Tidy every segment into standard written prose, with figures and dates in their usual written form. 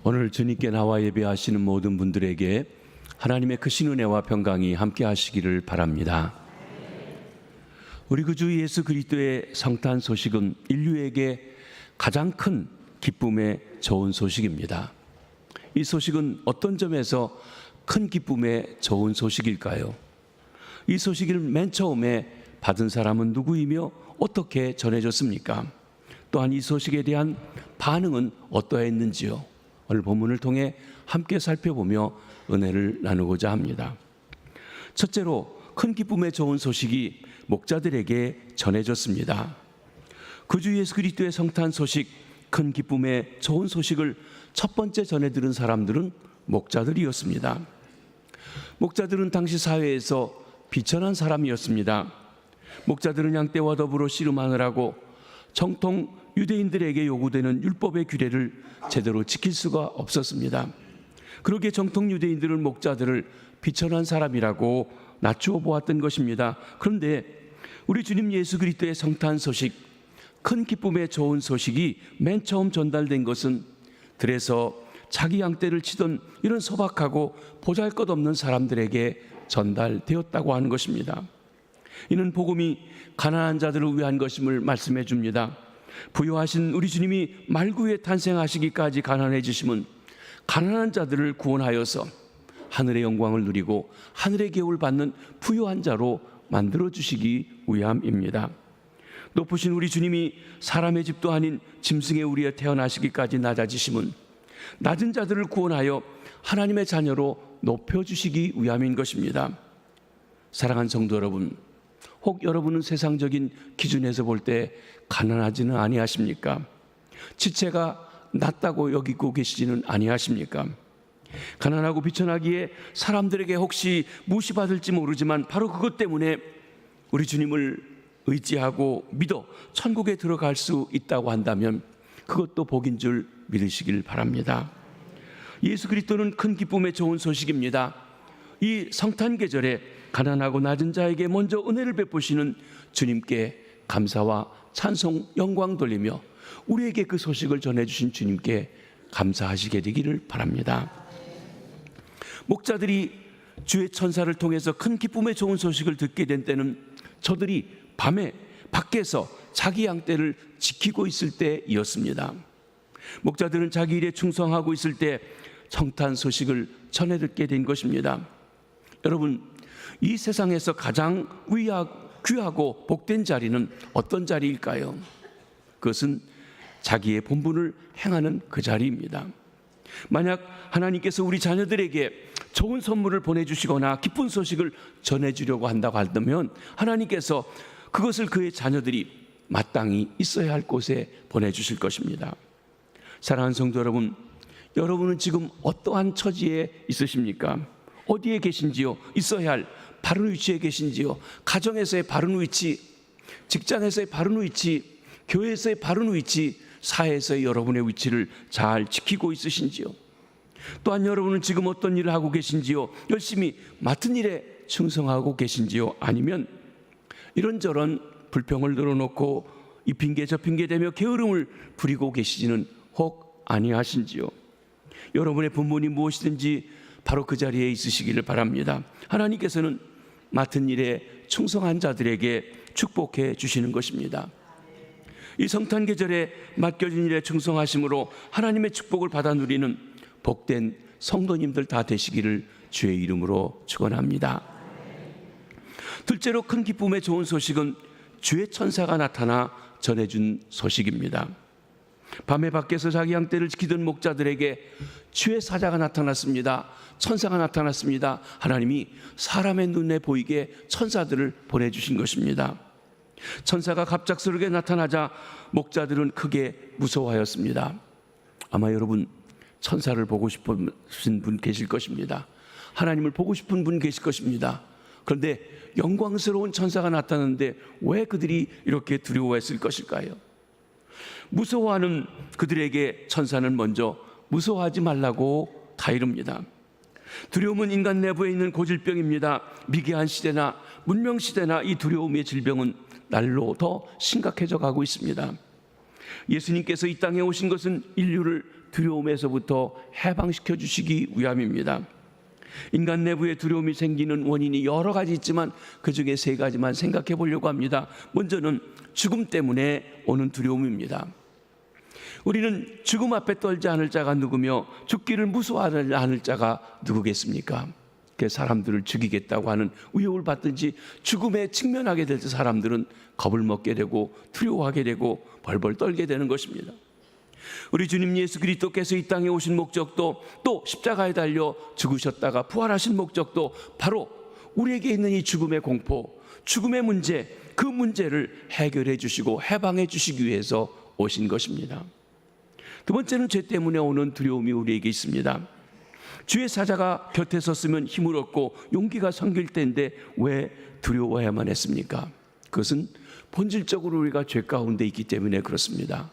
오늘 주님께 나와 예배하시는 모든 분들에게 하나님의 크신 은혜와 평강이 함께 하시기를 바랍니다. 우리 구주 예수 그리스도의 성탄 소식은 인류에게 가장 큰 기쁨의 좋은 소식입니다. 이 소식은 어떤 점에서 큰 기쁨의 좋은 소식일까요? 이 소식을 맨 처음에 받은 사람은 누구이며 어떻게 전해졌습니까? 또한 이 소식에 대한 반응은 어떠했는지요? 오늘 본문을 통해 함께 살펴보며 은혜를 나누고자 합니다. 첫째로 큰 기쁨의 좋은 소식이 목자들에게 전해졌습니다. 구주 예수 그리스도의 성탄 소식, 큰 기쁨의 좋은 소식을 첫 번째 전해 들은 사람들은 목자들이었습니다. 목자들은 당시 사회에서 비천한 사람이었습니다. 목자들은 양떼와 더불어 씨름하느라고 정통 유대인들에게 요구되는 율법의 규례를 제대로 지킬 수가 없었습니다. 그러기에 정통 유대인들은 목자들을 비천한 사람이라고 낮추어 보았던 것입니다. 그런데 우리 주님 예수 그리스도의 성탄 소식, 큰 기쁨의 좋은 소식이 맨 처음 전달된 것은 들에서 자기 양떼를 치던 이런 소박하고 보잘것없는 사람들에게 전달되었다고 하는 것입니다. 이는 복음이 가난한 자들을 위한 것임을 말씀해 줍니다. 부유하신 우리 주님이 말구에 탄생하시기까지 가난해지심은 가난한 자들을 구원하여서 하늘의 영광을 누리고 하늘의 계급을 받는 부유한 자로 만들어주시기 위함입니다. 높으신 우리 주님이 사람의 집도 아닌 짐승의 우리에 태어나시기까지 낮아지심은 낮은 자들을 구원하여 하나님의 자녀로 높여주시기 위함인 것입니다. 사랑하는 성도 여러분, 혹 여러분은 세상적인 기준에서 볼 때 가난하지는 아니하십니까? 지체가 낮다고 여기고 계시지는 아니하십니까? 가난하고 비천하기에 사람들에게 혹시 무시받을지 모르지만 바로 그것 때문에 우리 주님을 의지하고 믿어 천국에 들어갈 수 있다고 한다면 그것도 복인 줄 믿으시길 바랍니다. 예수 그리스도는 큰 기쁨의 좋은 소식입니다. 이 성탄 계절에 가난하고 낮은 자에게 먼저 은혜를 베푸시는 주님께 감사와 찬송, 영광 돌리며 우리에게 그 소식을 전해주신 주님께 감사하시게 되기를 바랍니다. 목자들이 주의 천사를 통해서 큰 기쁨의 좋은 소식을 듣게 된 때는 저들이 밤에 밖에서 자기 양떼를 지키고 있을 때이었습니다. 목자들은 자기 일에 충성하고 있을 때 성탄 소식을 전해 듣게 된 것입니다. 여러분, 이 세상에서 가장 귀하고 복된 자리는 어떤 자리일까요? 그것은 자기의 본분을 행하는 그 자리입니다. 만약 하나님께서 우리 자녀들에게 좋은 선물을 보내주시거나 기쁜 소식을 전해주려고 한다고 한다면 하나님께서 그것을 그의 자녀들이 마땅히 있어야 할 곳에 보내주실 것입니다. 사랑하는 성도 여러분, 여러분은 지금 어떠한 처지에 있으십니까? 어디에 계신지요? 있어야 할 바른 위치에 계신지요? 가정에서의 바른 위치, 직장에서의 바른 위치, 교회에서의 바른 위치, 사회에서의 여러분의 위치를 잘 지키고 있으신지요? 또한 여러분은 지금 어떤 일을 하고 계신지요? 열심히 맡은 일에 충성하고 계신지요? 아니면 이런저런 불평을 늘어놓고 이 핑계 저 핑계 대며 게으름을 부리고 계시지는 혹 아니하신지요? 여러분의 본분이 무엇이든지 바로 그 자리에 있으시기를 바랍니다. 하나님께서는 맡은 일에 충성한 자들에게 축복해 주시는 것입니다. 이 성탄 계절에 맡겨진 일에 충성하심으로 하나님의 축복을 받아 누리는 복된 성도님들 다 되시기를 주의 이름으로 축원합니다. 둘째로 큰 기쁨의 좋은 소식은 주의 천사가 나타나 전해준 소식입니다. 밤에 밖에서 자기 양떼를 지키던 목자들에게 주의 사자가 나타났습니다. 천사가 나타났습니다. 하나님이 사람의 눈에 보이게 천사들을 보내주신 것입니다. 천사가 갑작스럽게 나타나자 목자들은 크게 무서워하였습니다. 아마 여러분 천사를 보고 싶으신 분 계실 것입니다. 하나님을 보고 싶은 분 계실 것입니다. 그런데 영광스러운 천사가 나타났는데 왜 그들이 이렇게 두려워했을 것일까요? 무서워하는 그들에게 천사는 먼저 무서워하지 말라고 다이릅니다. 두려움은 인간 내부에 있는 고질병입니다. 미개한 시대나 문명 시대나 이 두려움의 질병은 날로 더 심각해져 가고 있습니다. 예수님께서 이 땅에 오신 것은 인류를 두려움에서부터 해방시켜 주시기 위함입니다. 인간 내부에 두려움이 생기는 원인이 여러 가지 있지만 그중에 세 가지만 생각해 보려고 합니다. 먼저는 죽음 때문에 오는 두려움입니다. 우리는 죽음 앞에 떨지 않을 자가 누구며 죽기를 무서워하지 않을 자가 누구겠습니까? 사람들을 죽이겠다고 하는 위협을 받든지 죽음에 직면하게 될 때 사람들은 겁을 먹게 되고 두려워하게 되고 벌벌 떨게 되는 것입니다. 우리 주님 예수 그리스도께서 이 땅에 오신 목적도, 또 십자가에 달려 죽으셨다가 부활하신 목적도 바로 우리에게 있는 이 죽음의 공포, 죽음의 문제, 그 문제를 해결해 주시고 해방해 주시기 위해서 오신 것입니다. 두 번째는 죄 때문에 오는 두려움이 우리에게 있습니다. 주의 사자가 곁에 섰으면 힘을 얻고 용기가 생길 때인데 왜 두려워해야만 했습니까? 그것은 본질적으로 우리가 죄 가운데 있기 때문에 그렇습니다.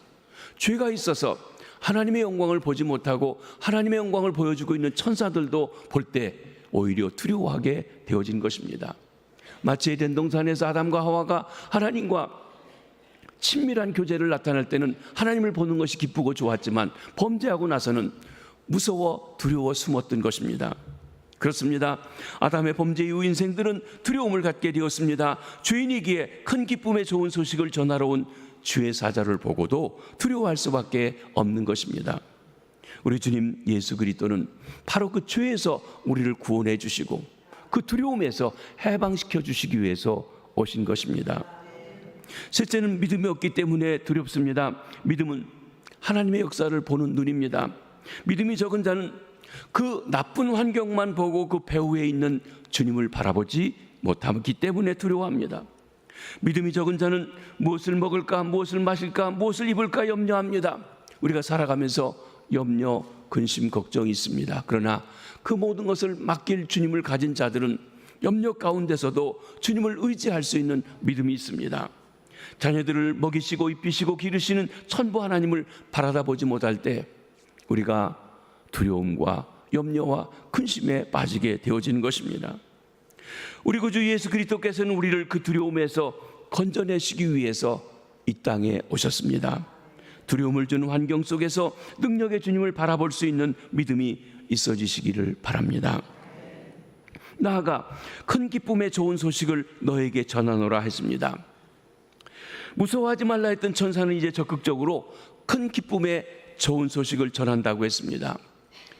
죄가 있어서 하나님의 영광을 보지 못하고 하나님의 영광을 보여주고 있는 천사들도 볼 때 오히려 두려워하게 되어진 것입니다. 마치 에덴 동산에서 아담과 하와가 하나님과 친밀한 교제를 나타낼 때는 하나님을 보는 것이 기쁘고 좋았지만 범죄하고 나서는 무서워 두려워 숨었던 것입니다. 그렇습니다. 아담의 범죄 이후 인생들은 두려움을 갖게 되었습니다. 죄인이기에 큰 기쁨의 좋은 소식을 전하러 온 주의 사자를 보고도 두려워할 수밖에 없는 것입니다. 우리 주님 예수 그리스도는 바로 그 죄에서 우리를 구원해 주시고 그 두려움에서 해방시켜 주시기 위해서 오신 것입니다. 셋째는 믿음이 없기 때문에 두렵습니다. 믿음은 하나님의 역사를 보는 눈입니다. 믿음이 적은 자는 그 나쁜 환경만 보고 그 배후에 있는 주님을 바라보지 못하기 때문에 두려워합니다. 믿음이 적은 자는 무엇을 먹을까, 무엇을 마실까, 무엇을 입을까 염려합니다. 우리가 살아가면서 염려, 근심, 걱정이 있습니다. 그러나 그 모든 것을 맡길 주님을 가진 자들은 염려 가운데서도 주님을 의지할 수 있는 믿음이 있습니다. 자녀들을 먹이시고 입히시고 기르시는 천부 하나님을 바라다보지 못할 때 우리가 두려움과 염려와 근심에 빠지게 되어지는 것입니다. 우리 구주 예수 그리스도께서는 우리를 그 두려움에서 건져내시기 위해서 이 땅에 오셨습니다. 두려움을 주는 환경 속에서 능력의 주님을 바라볼 수 있는 믿음이 있어지시기를 바랍니다. 나아가 큰 기쁨의 좋은 소식을 너에게 전하노라 했습니다. 무서워하지 말라 했던 천사는 이제 적극적으로 큰 기쁨의 좋은 소식을 전한다고 했습니다.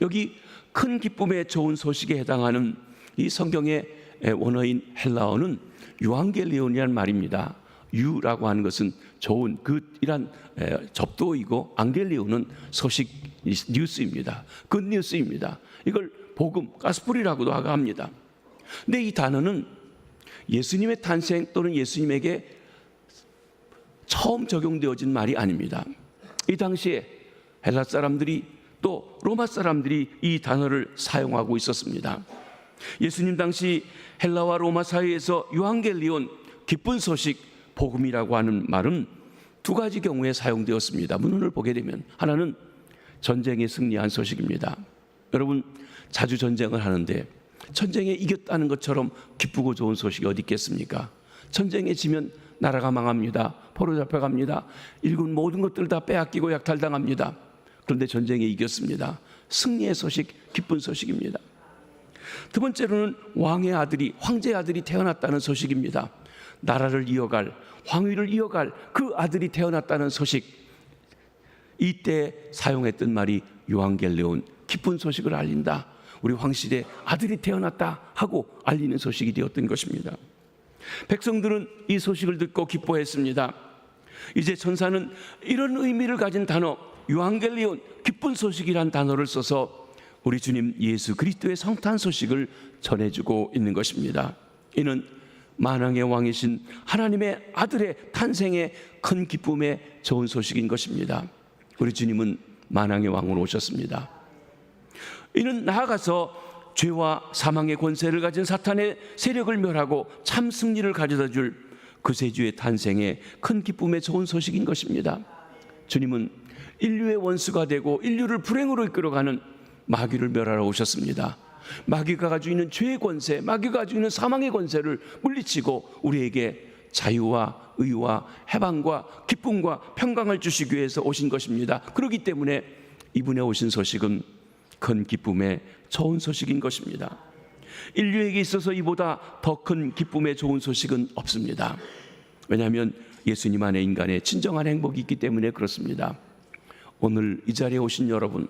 여기 큰 기쁨의 좋은 소식에 해당하는 이 성경의 원어인 헬라어는 유앙겔리온이란 말입니다. 유라고 하는 것은 좋은, 굿이란 접도이고 앙겔리온은 소식, 뉴스입니다. 굿뉴스입니다. 이걸 복음, 가스풀이라고도 합니다. 근데 이 단어는 예수님의 탄생 또는 예수님에게 처음 적용되어진 말이 아닙니다. 이 당시에 헬라 사람들이 또 로마 사람들이 이 단어를 사용하고 있었습니다. 예수님 당시 헬라와 로마 사이에서 유앙겔리온, 기쁜 소식, 복음이라고 하는 말은 두 가지 경우에 사용되었습니다. 문헌을 보게 되면 하나는 전쟁에 승리한 소식입니다. 여러분 자주 전쟁을 하는데 전쟁에 이겼다는 것처럼 기쁘고 좋은 소식이 어디 있겠습니까? 전쟁에 지면 나라가 망합니다. 포로 잡혀갑니다. 일군 모든 것들을 다 빼앗기고 약탈당합니다. 그런데 전쟁에 이겼습니다. 승리의 소식, 기쁜 소식입니다. 두 번째로는 왕의 아들이, 황제의 아들이 태어났다는 소식입니다. 나라를 이어갈, 황위를 이어갈 그 아들이 태어났다는 소식. 이때 사용했던 말이 유앙겔리온, 기쁜 소식을 알린다. 우리 황실의 아들이 태어났다 하고 알리는 소식이 되었던 것입니다. 백성들은 이 소식을 듣고 기뻐했습니다. 이제 천사는 이런 의미를 가진 단어 유앙겔리온, 기쁜 소식이란 단어를 써서 우리 주님 예수 그리스도의 성탄 소식을 전해주고 있는 것입니다. 이는 만왕의 왕이신 하나님의 아들의 탄생의 큰 기쁨의 좋은 소식인 것입니다. 우리 주님은 만왕의 왕으로 오셨습니다. 이는 나아가서 죄와 사망의 권세를 가진 사탄의 세력을 멸하고 참 승리를 가져다 줄 그세주의 탄생의 큰 기쁨의 좋은 소식인 것입니다. 주님은 인류의 원수가 되고 인류를 불행으로 이끌어가는 마귀를 멸하러 오셨습니다. 마귀가 가지고 있는 죄의 권세, 마귀가 가지고 있는 사망의 권세를 물리치고 우리에게 자유와 의와 해방과 기쁨과 평강을 주시기 위해서 오신 것입니다. 그렇기 때문에 이분의 오신 소식은 큰 기쁨의 좋은 소식인 것입니다. 인류에게 있어서 이보다 더 큰 기쁨의 좋은 소식은 없습니다. 왜냐하면 예수님 안에 인간의 진정한 행복이 있기 때문에 그렇습니다. 오늘 이 자리에 오신 여러분,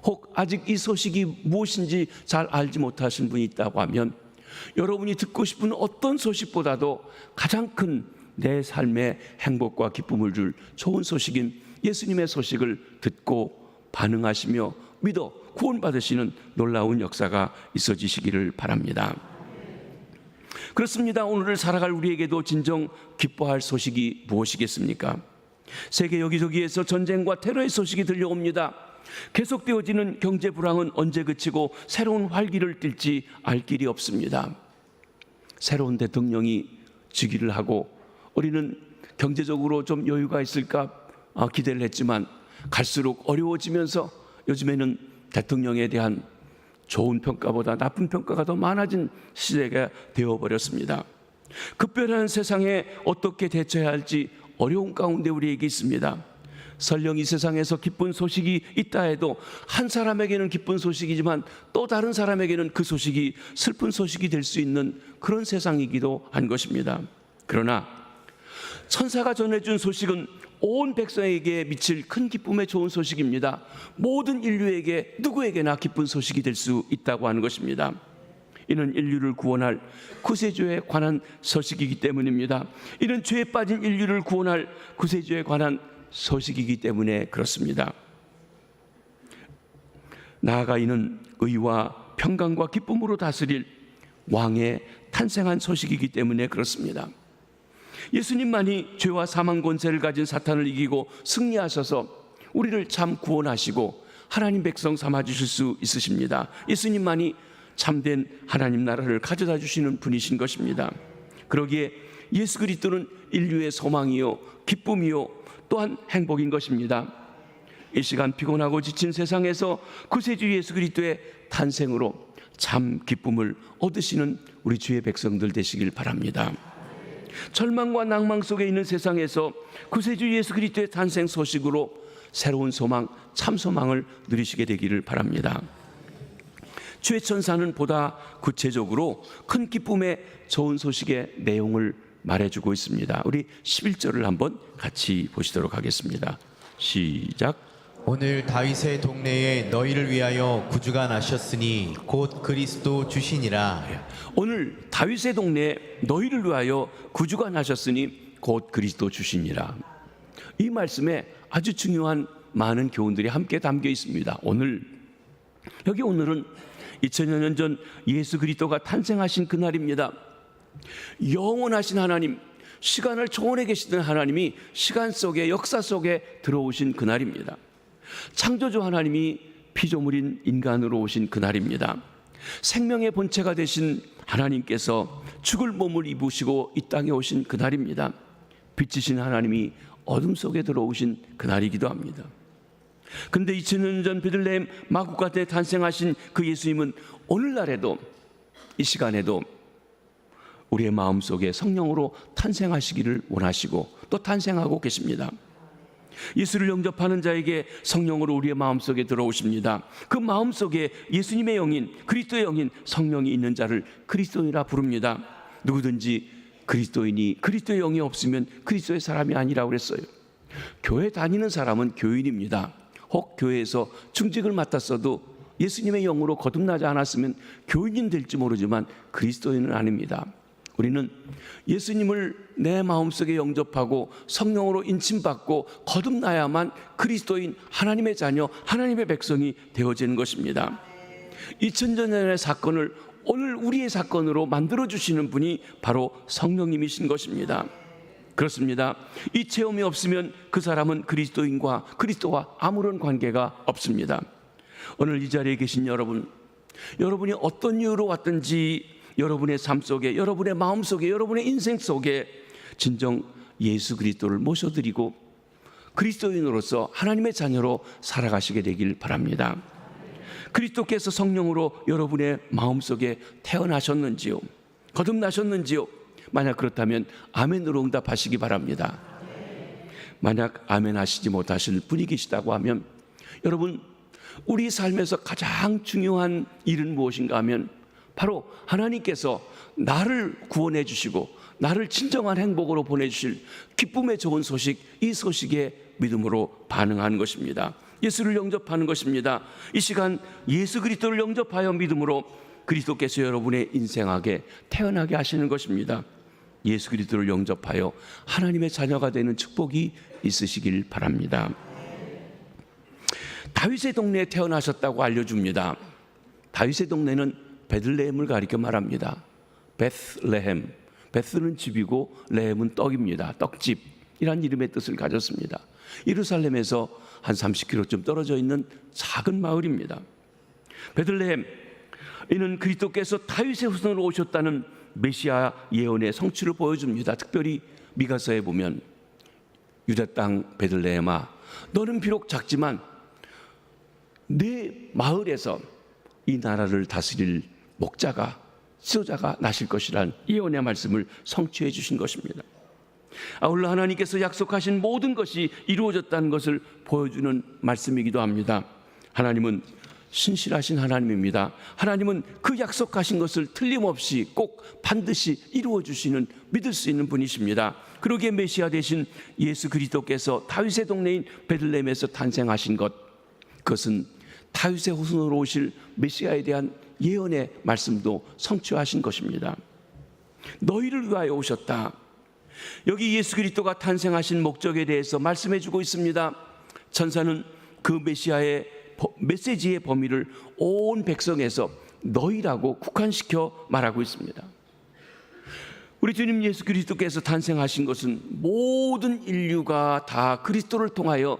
혹 아직 이 소식이 무엇인지 잘 알지 못하신 분이 있다고 하면 여러분이 듣고 싶은 어떤 소식보다도 가장 큰 내 삶의 행복과 기쁨을 줄 좋은 소식인 예수님의 소식을 듣고 반응하시며 믿어 구원받으시는 놀라운 역사가 있어지시기를 바랍니다. 그렇습니다. 오늘을 살아갈 우리에게도 진정 기뻐할 소식이 무엇이겠습니까? 세계 여기저기에서 전쟁과 테러의 소식이 들려옵니다. 계속되어지는 경제 불황은 언제 그치고 새로운 활기를 띨지 알 길이 없습니다. 새로운 대통령이 즉위를 하고 우리는 경제적으로 좀 여유가 있을까 기대를 했지만 갈수록 어려워지면서 요즘에는 대통령에 대한 좋은 평가보다 나쁜 평가가 더 많아진 시대가 되어버렸습니다. 급변하는 세상에 어떻게 대처해야 할지 어려운 가운데 우리에게 있습니다. 설령 이 세상에서 기쁜 소식이 있다 해도 한 사람에게는 기쁜 소식이지만 또 다른 사람에게는 그 소식이 슬픈 소식이 될 수 있는 그런 세상이기도 한 것입니다. 그러나 천사가 전해준 소식은 온 백성에게 미칠 큰 기쁨의 좋은 소식입니다. 모든 인류에게 누구에게나 기쁜 소식이 될 수 있다고 하는 것입니다. 이는 인류를 구원할 구세주에 관한 소식이기 때문입니다. 이는 죄에 빠진 인류를 구원할 구세주에 관한 소식이기 때문에 그렇습니다. 나아가 이는 의와 평강과 기쁨으로 다스릴 왕의 탄생한 소식이기 때문에 그렇습니다. 예수님만이 죄와 사망 권세를 가진 사탄을 이기고 승리하셔서 우리를 참 구원하시고 하나님 백성 삼아 주실 수 있으십니다. 예수님만이 참된 하나님 나라를 가져다 주시는 분이신 것입니다. 그러기에 예수 그리스도는 인류의 소망이요 기쁨이요 또한 행복인 것입니다. 이 시간 피곤하고 지친 세상에서 구세주 예수 그리스도의 탄생으로 참 기쁨을 얻으시는 우리 주의 백성들 되시길 바랍니다. 절망과 낭망 속에 있는 세상에서 구세주 예수 그리스도의 탄생 소식으로 새로운 소망, 참 소망을 누리시게 되기를 바랍니다. 주의 천사는 보다 구체적으로 큰 기쁨의 좋은 소식의 내용을 말해주고 있습니다. 우리 11절을 한번 같이 보시도록 하겠습니다. 시작. 오늘 다윗의 동네에 너희를 위하여 구주가 나셨으니 곧 그리스도 주시니라. 오늘 다윗의 동네에 너희를 위하여 구주가 나셨으니 곧 그리스도 주시니라. 이 말씀에 아주 중요한 많은 교훈들이 함께 담겨 있습니다. 오늘은 2000여 년 전 예수 그리스도가 탄생하신 그날입니다. 영원하신 하나님, 시간을 초월해 계시던 하나님이 시간 속에 역사 속에 들어오신 그날입니다. 창조주 하나님이 피조물인 인간으로 오신 그날입니다. 생명의 본체가 되신 하나님께서 죽을 몸을 입으시고 이 땅에 오신 그날입니다. 빛이신 하나님이 어둠 속에 들어오신 그날이기도 합니다. 그런데 2000년 전 베들레헴 마구갓에 탄생하신 그 예수님은 오늘날에도 이 시간에도 우리의 마음속에 성령으로 탄생하시기를 원하시고 또 탄생하고 계십니다. 예수를 영접하는 자에게 성령으로 우리의 마음속에 들어오십니다. 그 마음속에 예수님의 영인, 그리스도의 영인 성령이 있는 자를 그리스도인이라 부릅니다. 누구든지 그리스도인이 그리스도의 영이 없으면 그리스도의 사람이 아니라고 그랬어요. 교회 다니는 사람은 교인입니다. 혹 교회에서 중직을 맡았어도 예수님의 영으로 거듭나지 않았으면 교인인 될지 모르지만 그리스도인은 아닙니다. 우리는 예수님을 내 마음속에 영접하고 성령으로 인침받고 거듭나야만 그리스도인 하나님의 자녀, 하나님의 백성이 되어지는 것입니다. 2000년 전의 사건을 오늘 우리의 사건으로 만들어주시는 분이 바로 성령님이신 것입니다. 그렇습니다. 이 체험이 없으면 그 사람은 그리스도인과 그리스도와 아무런 관계가 없습니다. 오늘 이 자리에 계신 여러분이 어떤 이유로 왔든지 여러분의 삶 속에, 여러분의 마음 속에, 여러분의 인생 속에 진정 예수 그리스도를 모셔드리고 그리스도인으로서 하나님의 자녀로 살아가시게 되길 바랍니다. 그리스도께서 성령으로 여러분의 마음 속에 태어나셨는지요? 거듭나셨는지요? 만약 그렇다면 아멘으로 응답하시기 바랍니다. 만약 아멘 하시지 못하실 분이 계시다고 하면, 여러분, 우리 삶에서 가장 중요한 일은 무엇인가 하면 바로 하나님께서 나를 구원해 주시고 나를 진정한 행복으로 보내주실 기쁨의 좋은 소식, 이 소식에 믿음으로 반응하는 것입니다. 예수를 영접하는 것입니다. 이 시간 예수 그리스도를 영접하여 믿음으로 그리스도께서 여러분의 인생하게 태어나게 하시는 것입니다. 예수 그리스도를 영접하여 하나님의 자녀가 되는 축복이 있으시길 바랍니다. 다윗의 동네에 태어나셨다고 알려줍니다. 다윗의 동네는 베들레헴을 가리켜 말합니다. 베슬레헴, 베스는 집이고 레헴은 떡입니다. 떡집이란 이름의 뜻을 가졌습니다. 예루살렘에서 한 30km쯤 떨어져 있는 작은 마을입니다. 베들레헴, 이는 그리스도께서 다윗의 후손으로 오셨다는 메시아 예언의 성취를 보여줍니다. 특별히 미가서에 보면 유다 땅 베들레헴아, 너는 비록 작지만 네 마을에서 이 나라를 다스릴 목자가, 지도자가 나실 것이란 예언의 말씀을 성취해 주신 것입니다. 아울러 하나님께서 약속하신 모든 것이 이루어졌다는 것을 보여주는 말씀이기도 합니다. 하나님은 신실하신 하나님입니다. 하나님은 그 약속하신 것을 틀림없이 꼭 반드시 이루어 주시는, 믿을 수 있는 분이십니다. 그러기에 메시아 되신 예수 그리스도께서 다윗의 동네인 베들레헴에서 탄생하신 것, 그것은 다윗의 후손으로 오실 메시아에 대한 예언의 말씀도 성취하신 것입니다. 너희를 위하여 오셨다. 여기 예수 그리스도가 탄생하신 목적에 대해서 말씀해 주고 있습니다. 천사는 그 메시아의 메시지의 범위를 온 백성에서 너희라고 국한시켜 말하고 있습니다. 우리 주님 예수 그리스도께서 탄생하신 것은 모든 인류가 다 그리스도를 통하여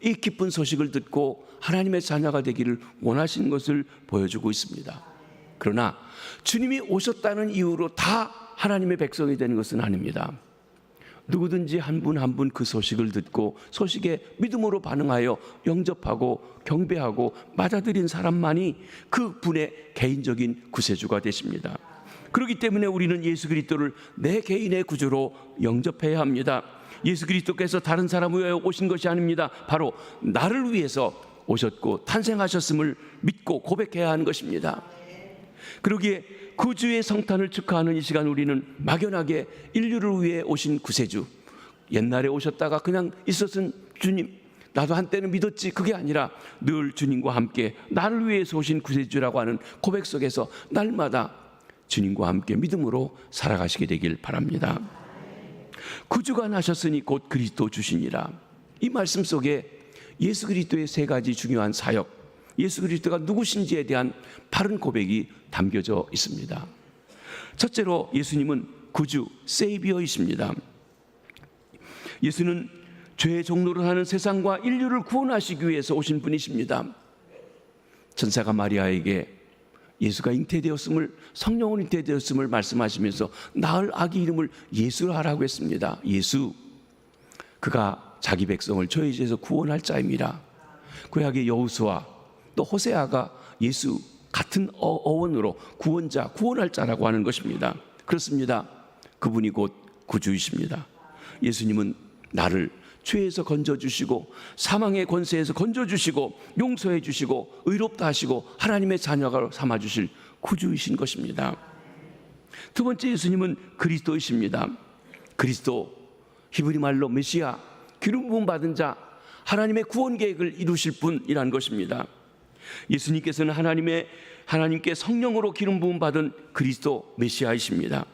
이 기쁜 소식을 듣고 하나님의 자녀가 되기를 원하시는 것을 보여주고 있습니다. 그러나 주님이 오셨다는 이유로 다 하나님의 백성이 되는 것은 아닙니다. 누구든지 한 분 한 분 그 소식을 듣고 소식에 믿음으로 반응하여 영접하고 경배하고 맞아들인 사람만이 그 분의 개인적인 구세주가 되십니다. 그렇기 때문에 우리는 예수 그리스도를 내 개인의 구주로 영접해야 합니다. 예수 그리스도께서 다른 사람을 위하여 오신 것이 아닙니다. 바로 나를 위해서 오셨고 탄생하셨음을 믿고 고백해야 하는 것입니다. 그러기에 구주의 성탄을 축하하는 이 시간 우리는 막연하게 인류를 위해 오신 구세주, 옛날에 오셨다가 그냥 있었은 주님, 나도 한때는 믿었지, 그게 아니라 늘 주님과 함께 나를 위해서 오신 구세주라고 하는 고백 속에서 날마다 주님과 함께 믿음으로 살아가시게 되길 바랍니다. 구주가 나셨으니 곧 그리스도 주시니라. 이 말씀 속에 예수 그리스도의 세 가지 중요한 사역, 예수 그리스도가 누구신지에 대한 바른 고백이 담겨져 있습니다. 첫째로 예수님은 구주, 세이비어이십니다. 예수는 죄의 종로를 하는 세상과 인류를 구원하시기 위해서 오신 분이십니다. 천사가 마리아에게 예수가 잉태되었음을, 성령은 잉태되었음을 말씀하시면서 낳을 아기 이름을 예수로 하라고 했습니다. 예수, 그가 자기 백성을 죄의 죄에서 구원할 자입니다. 구약의 여호수아 또 호세아가 예수 같은 어원으로 구원자, 구원할 자라고 하는 것입니다. 그렇습니다. 그분이 곧 구주이십니다. 예수님은 나를 죄에서 건져주시고 사망의 권세에서 건져주시고 용서해 주시고 의롭다 하시고 하나님의 자녀가 삼아주실 구주이신 것입니다. 두 번째, 예수님은 그리스도이십니다. 그리스도, 히브리 말로 메시아, 기름 부음 받은 자, 하나님의 구원 계획을 이루실 분이라는 것입니다. 예수님께서는 하나님께 성령으로 기름 부음 받은 그리스도 메시아이십니다.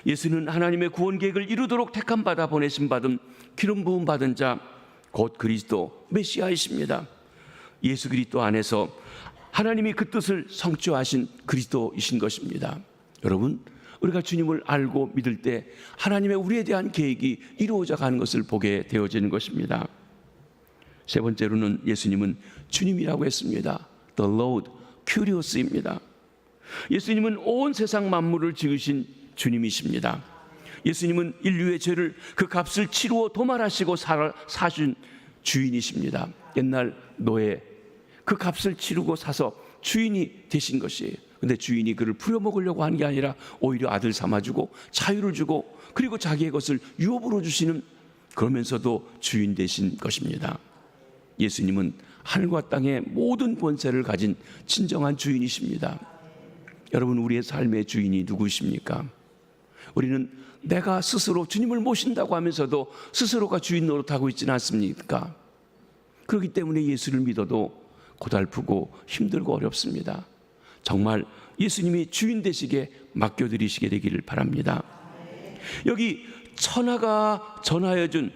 예수는 하나님의 구원 계획을 이루도록 택함 받아 보내심 받은 기름 부음 받은 자, 곧 그리스도 메시아이십니다. 예수 그리스도 안에서 하나님이 그 뜻을 성취하신 그리스도이신 것입니다. 여러분, 우리가 주님을 알고 믿을 때 하나님의 우리에 대한 계획이 이루어져 가는 것을 보게 되어지는 것입니다. 세 번째로는 예수님은 주님이라고 했습니다. The Lord, Curious입니다. 예수님은 온 세상 만물을 지으신 주님이십니다. 예수님은 인류의 죄를, 그 값을 치루어 도말하시고 사신 주인이십니다. 옛날 노예, 그 값을 치르고 사서 주인이 되신 것이에요. 근데 주인이 그를 부려먹으려고 하는 게 아니라 오히려 아들 삼아주고 자유를 주고 그리고 자기의 것을 유업으로 주시는, 그러면서도 주인 되신 것입니다. 예수님은 하늘과 땅의 모든 권세를 가진 진정한 주인이십니다. 여러분, 우리의 삶의 주인이 누구십니까? 우리는 내가 스스로 주님을 모신다고 하면서도 스스로가 주인 노릇하고 있지는 않습니까? 그렇기 때문에 예수를 믿어도 고달프고 힘들고 어렵습니다. 정말 예수님이 주인 되시게 맡겨드리시게 되기를 바랍니다. 여기 천사가 전하여 준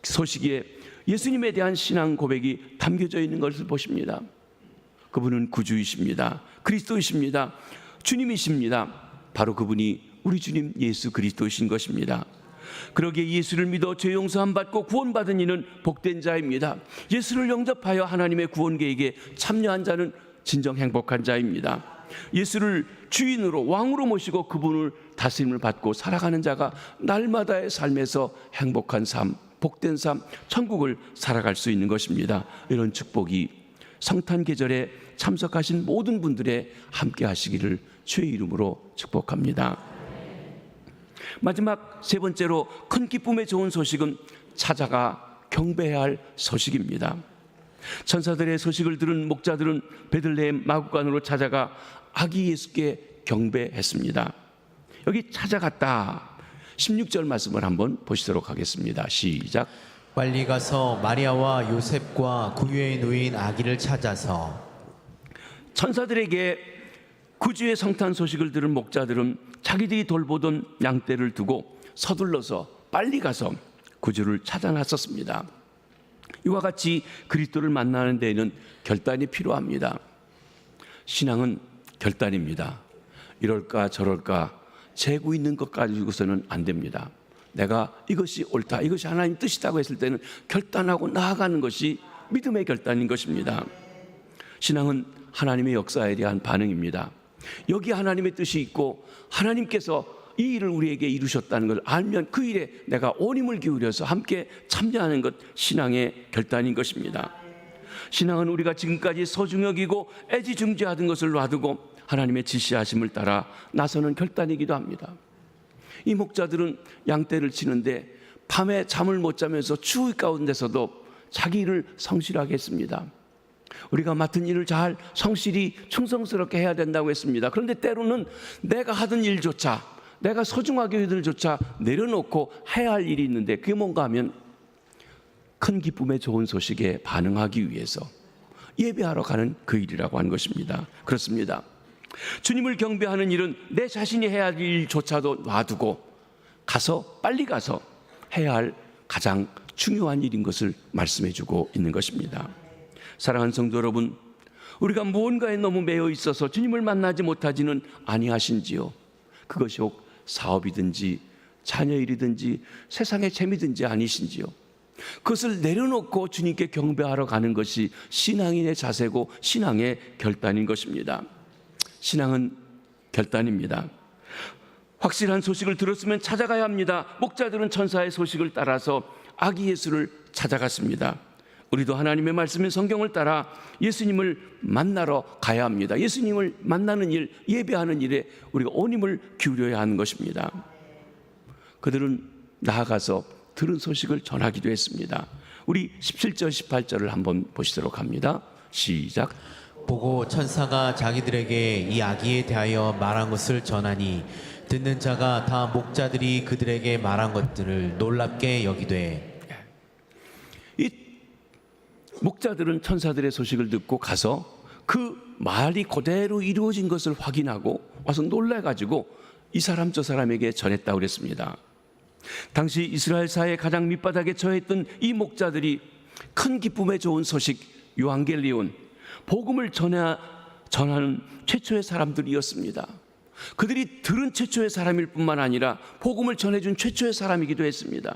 소식에 예수님에 대한 신앙 고백이 담겨져 있는 것을 보십니다. 그분은 구주이십니다. 그리스도이십니다. 주님이십니다. 바로 그분이 우리 주님 예수 그리스도이신 것입니다. 그러기에 예수를 믿어 죄 용서함 받고 구원받은 이는 복된 자입니다. 예수를 영접하여 하나님의 구원 계획에 참여한 자는 진정 행복한 자입니다. 예수를 주인으로 왕으로 모시고 그분을 다스림을 받고 살아가는 자가 날마다의 삶에서 행복한 삶, 복된 삶, 천국을 살아갈 수 있는 것입니다. 이런 축복이 성탄 계절에 참석하신 모든 분들의 함께 하시기를 주의 이름으로 축복합니다. 마지막 세 번째로 큰 기쁨의 좋은 소식은 찾아가 경배해야 할 소식입니다. 천사들의 소식을 들은 목자들은 베들레헴 마구간으로 찾아가 아기 예수께 경배했습니다. 여기 찾아갔다, 16절 말씀을 한번 보시도록 하겠습니다. 시작. 빨리 가서 마리아와 요셉과 그 위에 누인 아기를 찾아서. 천사들에게 구주의 성탄 소식을 들은 목자들은 자기들이 돌보던 양떼를 두고 서둘러서 빨리 가서 구주를 찾아 나섰습니다. 이와 같이 그리스도를 만나는 데에는 결단이 필요합니다. 신앙은 결단입니다. 이럴까 저럴까 재고 있는 것 가지고서는 안 됩니다. 내가 이것이 옳다, 이것이 하나님 뜻이라고 했을 때는 결단하고 나아가는 것이 믿음의 결단인 것입니다. 신앙은 하나님의 역사에 대한 반응입니다. 여기 하나님의 뜻이 있고 하나님께서 이 일을 우리에게 이루셨다는 걸 알면 그 일에 내가 온 힘을 기울여서 함께 참여하는 것, 신앙의 결단인 것입니다. 신앙은 우리가 지금까지 소중히 여기고 애지중지하던 것을 놔두고 하나님의 지시하심을 따라 나서는 결단이기도 합니다. 이 목자들은 양떼를 치는데 밤에 잠을 못 자면서 추위 가운데서도 자기 일을 성실하게 했습니다. 우리가 맡은 일을 잘 성실히 충성스럽게 해야 된다고 했습니다. 그런데 때로는 내가 하던 일조차, 내가 소중하게 여기던 일조차 내려놓고 해야 할 일이 있는데 그게 뭔가 하면 큰 기쁨의 좋은 소식에 반응하기 위해서 예배하러 가는 그 일이라고 하는 것입니다. 그렇습니다. 주님을 경배하는 일은 내 자신이 해야 할 일조차도 놔두고 가서 빨리 가서 해야 할 가장 중요한 일인 것을 말씀해 주고 있는 것입니다. 사랑하는 성도 여러분, 우리가 무언가에 너무 매여 있어서 주님을 만나지 못하지는 아니하신지요? 그것이 혹 사업이든지 자녀 일이든지 세상의 재미든지 아니신지요? 그것을 내려놓고 주님께 경배하러 가는 것이 신앙인의 자세고 신앙의 결단인 것입니다. 신앙은 결단입니다. 확실한 소식을 들었으면 찾아가야 합니다. 목자들은 천사의 소식을 따라서 아기 예수를 찾아갔습니다. 우리도 하나님의 말씀인 성경을 따라 예수님을 만나러 가야 합니다. 예수님을 만나는 일, 예배하는 일에 우리가 온 힘을 기울여야 하는 것입니다. 그들은 나아가서 들은 소식을 전하기도 했습니다. 우리 17절 18절을 한번 보시도록 합니다. 시작. 보고 천사가 자기들에게 이 아기에 대하여 말한 것을 전하니 듣는 자가 다 목자들이 그들에게 말한 것들을 놀랍게 여기되. 이 목자들은 천사들의 소식을 듣고 가서 그 말이 그대로 이루어진 것을 확인하고 와서 놀라가지고 이 사람 저 사람에게 전했다고 그랬습니다. 당시 이스라엘 사회의 가장 밑바닥에 처했던 이 목자들이 큰 기쁨에 좋은 소식, 요한겔리온, 복음을 전하는 최초의 사람들이었습니다. 그들이 들은 최초의 사람일 뿐만 아니라 복음을 전해준 최초의 사람이기도 했습니다.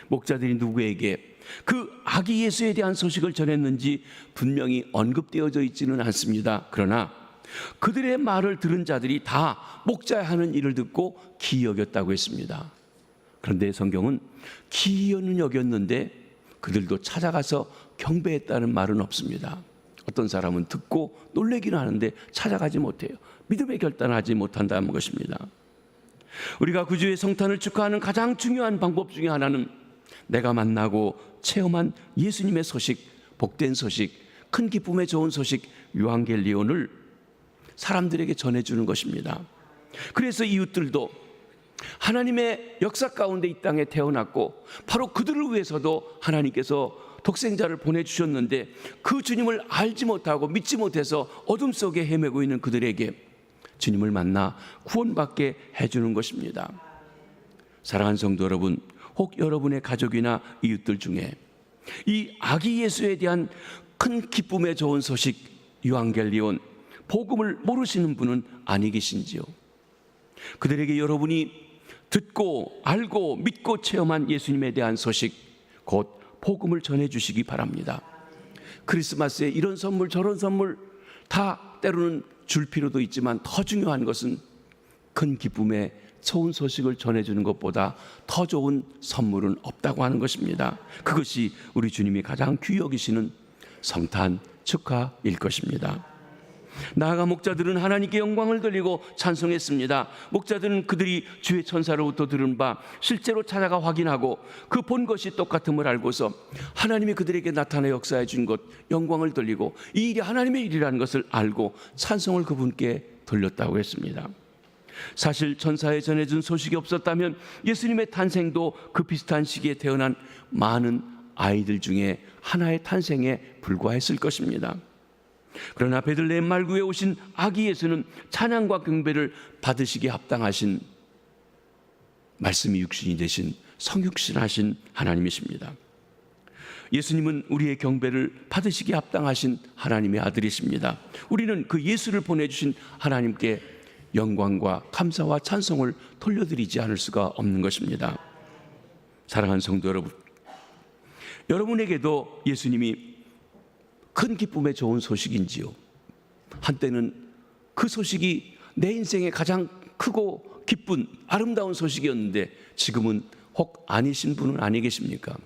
목자들이 누구에게 그 아기 예수에 대한 소식을 전했는지 분명히 언급되어져 있지는 않습니다. 그러나 그들의 말을 들은 자들이 다 목자의 하는 일을 듣고 기이 여겼다고 했습니다. 그런데 성경은 기이는 여겼는데 그들도 찾아가서 경배했다는 말은 없습니다. 어떤 사람은 듣고 놀라기는 하는데 찾아가지 못해요. 믿음의 결단하지 못한다는 것입니다. 우리가 구주의 성탄을 축하하는 가장 중요한 방법 중에 하나는 내가 만나고 체험한 예수님의 소식, 복된 소식, 큰 기쁨의 좋은 소식, 유앙겔리온을 사람들에게 전해주는 것입니다. 그래서 이웃들도 하나님의 역사 가운데 이 땅에 태어났고 바로 그들을 위해서도 하나님께서 독생자를 보내주셨는데 그 주님을 알지 못하고 믿지 못해서 어둠 속에 헤매고 있는 그들에게 주님을 만나 구원받게 해주는 것입니다. 사랑하는 성도 여러분, 혹 여러분의 가족이나 이웃들 중에 이 아기 예수에 대한 큰 기쁨의 좋은 소식, 유앙겔리온, 복음을 모르시는 분은 아니 계신지요? 그들에게 여러분이 듣고 알고 믿고 체험한 예수님에 대한 소식, 곧 복음을 전해주시기 바랍니다. 크리스마스에 이런 선물 저런 선물 다 때로는 줄 필요도 있지만 더 중요한 것은 큰 기쁨의 좋은 소식을 전해주는 것보다 더 좋은 선물은 없다고 하는 것입니다. 그것이 우리 주님이 가장 귀히 여기시는 성탄 축하일 것입니다. 나아가 목자들은 하나님께 영광을 돌리고 찬송했습니다. 목자들은 그들이 주의 천사로부터 들은 바 실제로 찾아가 확인하고 그 본 것이 똑같음을 알고서 하나님이 그들에게 나타나 역사해 준 것, 영광을 돌리고 이 일이 하나님의 일이라는 것을 알고 찬송을 그분께 돌렸다고 했습니다. 사실 천사에 전해준 소식이 없었다면 예수님의 탄생도 그 비슷한 시기에 태어난 많은 아이들 중에 하나의 탄생에 불과했을 것입니다. 그러나 베들레헴 말구에 오신 아기 예수는 찬양과 경배를 받으시기에 합당하신 말씀이 육신이 되신 성육신하신 하나님이십니다. 예수님은 우리의 경배를 받으시기에 합당하신 하나님의 아들이십니다. 우리는 그 예수를 보내주신 하나님께 영광과 감사와 찬송을 돌려드리지 않을 수가 없는 것입니다. 사랑하는 성도 여러분, 여러분에게도 예수님이 큰 기쁨의 좋은 소식인지요? 한때는 그 소식이 내 인생의 가장 크고 기쁜 아름다운 소식이었는데 지금은 혹 아니신 분은 아니 계십니까?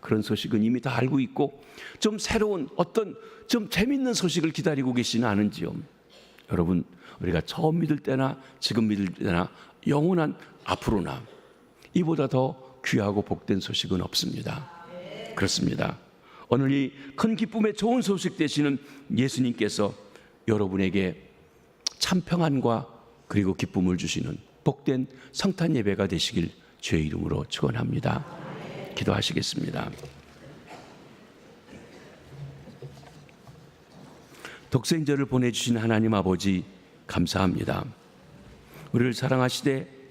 그런 소식은 이미 다 알고 있고 좀 새로운 어떤 좀 재밌는 소식을 기다리고 계시는 않은지요? 여러분, 우리가 처음 믿을 때나 지금 믿을 때나 영원한 앞으로나 이보다 더 귀하고 복된 소식은 없습니다. 그렇습니다. 오늘 이 큰 기쁨의 좋은 소식 되시는 예수님께서 여러분에게 참 평안과 그리고 기쁨을 주시는 복된 성탄 예배가 되시길 주의 이름으로 축원합니다. 기도하시겠습니다. 독생자를 보내주신 하나님 아버지 감사합니다. 우리를 사랑하시되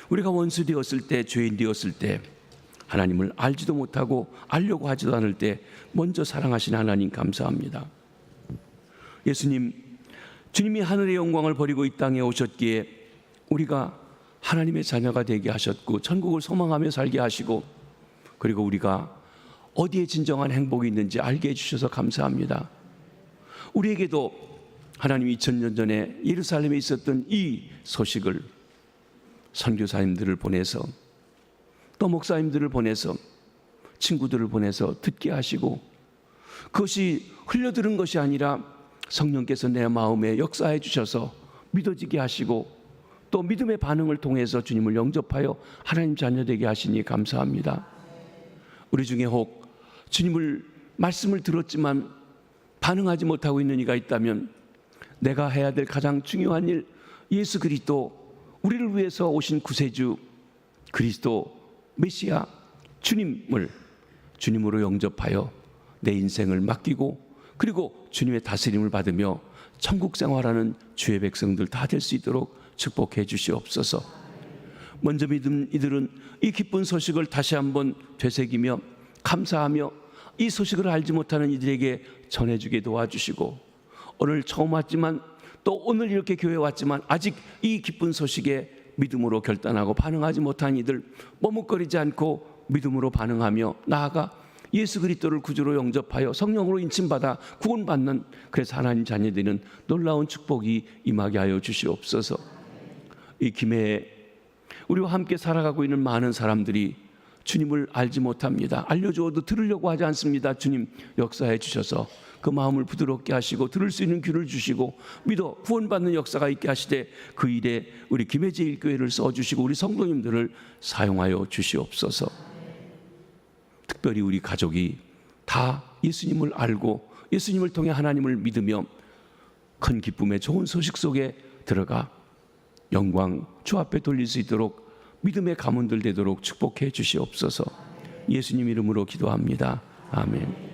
우리가 원수 되었을 때, 죄인 되었을 때, 하나님을 알지도 못하고 알려고 하지도 않을 때 먼저 사랑하신 하나님 감사합니다. 예수님, 주님이 하늘의 영광을 버리고 이 땅에 오셨기에 우리가 하나님의 자녀가 되게 하셨고 천국을 소망하며 살게 하시고 그리고 우리가 어디에 진정한 행복이 있는지 알게 해주셔서 감사합니다. 우리에게도 하나님 2000년 전에 예루살렘에 있었던 이 소식을 선교사님들을 보내서 또 목사님들을 보내서 친구들을 보내서 듣게 하시고 그것이 흘려들은 것이 아니라 성령께서 내 마음에 역사해 주셔서 믿어지게 하시고 또 믿음의 반응을 통해서 주님을 영접하여 하나님 자녀 되게 하시니 감사합니다. 우리 중에 혹 주님을 말씀을 들었지만 반응하지 못하고 있는 이가 있다면 내가 해야 될 가장 중요한 일, 예수 그리스도 우리를 위해서 오신 구세주 그리스도 메시아 주님을 주님으로 영접하여 내 인생을 맡기고 그리고 주님의 다스림을 받으며 천국 생활하는 주의 백성들 다 될 수 있도록 축복해 주시옵소서. 먼저 믿은 이들은 이 기쁜 소식을 다시 한번 되새기며 감사하며 이 소식을 알지 못하는 이들에게 전해주게 도와주시고 오늘 처음 왔지만 또 오늘 이렇게 교회에 왔지만 아직 이 기쁜 소식에 믿음으로 결단하고 반응하지 못한 이들 머뭇거리지 않고 믿음으로 반응하며 나아가 예수 그리스도를 구주로 영접하여 성령으로 인침받아 구원받는 그래서 하나님 자녀되는 놀라운 축복이 임하게 하여 주시옵소서. 이 김해에 우리와 함께 살아가고 있는 많은 사람들이 주님을 알지 못합니다. 알려주어도 들으려고 하지 않습니다. 주님 역사해 주셔서 그 마음을 부드럽게 하시고 들을 수 있는 귀를 주시고 믿어 구원받는 역사가 있게 하시되 그 일에 우리 김해제일교회를 써주시고 우리 성도님들을 사용하여 주시옵소서. 특별히 우리 가족이 다 예수님을 알고 예수님을 통해 하나님을 믿으며 큰 기쁨의 좋은 소식 속에 들어가 영광 주 앞에 돌릴 수 있도록 믿음의 가문들 되도록 축복해 주시옵소서. 예수님 이름으로 기도합니다. 아멘.